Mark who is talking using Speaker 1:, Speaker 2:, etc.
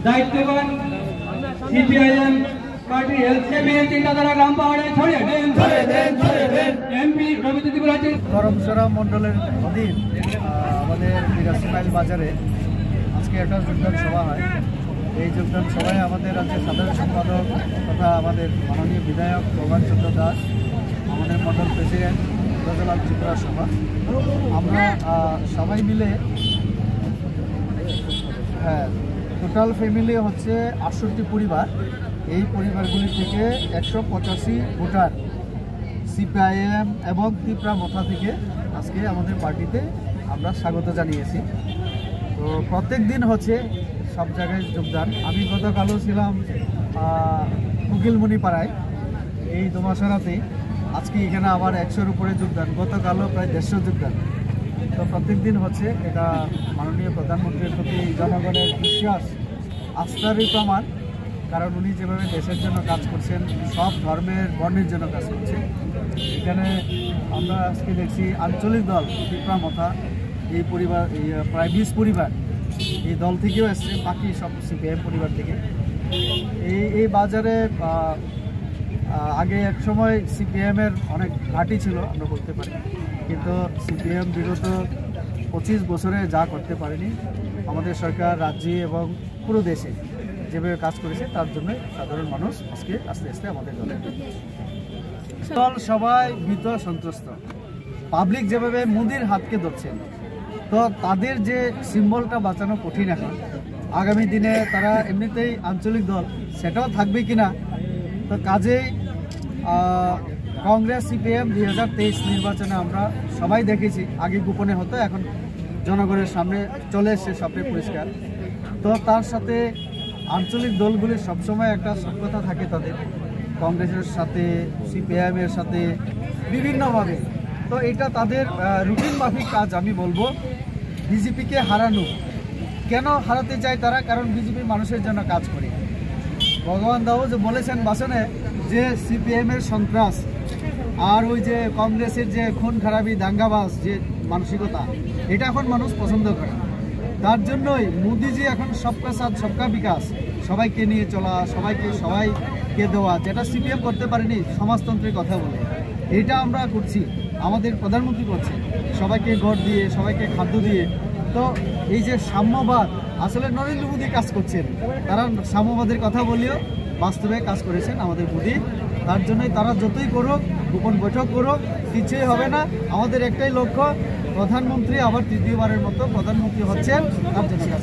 Speaker 1: দায়িত্ববান CPIM party এলসিএমের চিন্তাধারা গ্রাম পাহাড়ে ছড়িয়ে দেন এমপি রবীন্দ্র ত্রিপুরাজি
Speaker 2: করমসরা মণ্ডলের অধীন আমাদের ৮২ মাইল বাজারে আজকে একটা যোগদান সভা হয়। এই যোগদান সভায় আমাদের রাজ্যের সাধারণ সম্পাদক তথা আমাদের মাননীয় বিধায়ক ভগবান চন্দ্র দাস, আমাদের মণ্ডল প্রেসিডেন্ট ব্রজলাল ত্রিপুরা সভা, আমরা সবাই মিলে টোটাল ফ্যামিলি হচ্ছে ৬৮ পরিবার। এই পরিবারগুলি থেকে ১৮৫ ভোটার সিপিআইএম এবং ত্রিপুরা মথা থেকে আজকে আমাদের পার্টিতে আমরা স্বাগত জানিয়েছি। তো প্রত্যেক দিন হচ্ছে সব জায়গায় যোগদান। আমি গতকালও ছিলাম উকিলমণি পাড়ায় এই দোমাশারাতে, আজকে এখানে আবার ১০০-র উপরে যোগদান, গতকালও প্রায় ১৫০ যোগদান। তো প্রত্যেক দিন হচ্ছে এটা মাননীয় প্রধানমন্ত্রীর প্রতি জনগণের বিশ্বাস আস্থারই প্রমাণ, কারণ উনি যেভাবে দেশের জন্য কাজ করছেন, সব ধর্মের বর্ণের জন্য কাজ করছেন। এখানে আমরা আজকে দেখছি আঞ্চলিক দল ত্রিপুরা মথা এই পরিবার, প্রায় ২০ পরিবার এই দল থেকেও এসছে, বাকি সব সিপিএম পরিবার থেকে। এই বাজারে আগে এক সময় সিপিএমের অনেক ঘাঁটি ছিল আমরা বলতে পারি, কিন্তু সিপিএম বিগত ২৫ বছরে যা করতে পারেনি, আমাদের সরকার রাজ্যে এবং পুরো দেশে যেভাবে কাজ করেছে তার জন্য সাধারণ মানুষ আজকে আস্তে আস্তে আমাদের দলের দল সবাই ভীত সন্ত্রস্ত। পাবলিক যেভাবে মোদির হাতকে ধরছেন, তো তাদের যে সিম্বলটা বাঁচানো কঠিন এখন। আগামী দিনে তারা এমনিতেই আঞ্চলিক দল, সেটাও থাকবে কিনা। তো কাজেই কংগ্রেস সিপিএম ২০২৩ নির্বাচনে আমরা সবাই দেখেছি, আগে গোপনে হতো, এখন জনগণের সামনে চলে এসছে সবটাই পরিষ্কার। তো তার সাথে আঞ্চলিক দলগুলির সবসময় একটা সখ্যতা থাকে তাদের, কংগ্রেসের সাথে সিপিআইএমের সাথে বিভিন্নভাবে। তো এটা তাদের রুটিন মাফিক কাজ। আমি বলবো বিজেপিকে হারানো, কেন হারাতে চায় তারা? কারণ বিজেপি মানুষের জন্য কাজ করে। ভগবান দাও যে বলেছেন ভাষণে যে সিপিএমের সন্ত্রাস আর ওই যে কংগ্রেসের যে খুন খারাপি দাঙ্গাবাজ যে মানসিকতা, এটা এখন মানুষ পছন্দ করে। তার জন্যই মোদিজি এখন সবকা সাথ সবকা বিকাশ, সবাইকে নিয়ে চলা, সবাইকে দেওয়া, যেটা সিপিএম করতে পারেনি, সমাজতন্ত্রের কথা বলে, এটা আমরা করছি, আমাদের প্রধানমন্ত্রী করছে, সবাইকে ঘর দিয়ে, সবাইকে খাদ্য দিয়ে। তো এই যে সাম্যবাদ, আসলে নরেন্দ্র মোদী কাজ করছেন, তারা সাম্যবাদের কথা বলেও বাস্তবে কাজ করেছেন আমাদের মোদী। তার জন্যই তারা যতই করুক, গোপন বৈঠক করুক, কিছুই হবে না। আমাদের একটাই লক্ষ্য, প্রধানমন্ত্রী আবার তৃতীয়বারের মতো প্রধানমন্ত্রী হচ্ছেন, তার জন্য কাজ।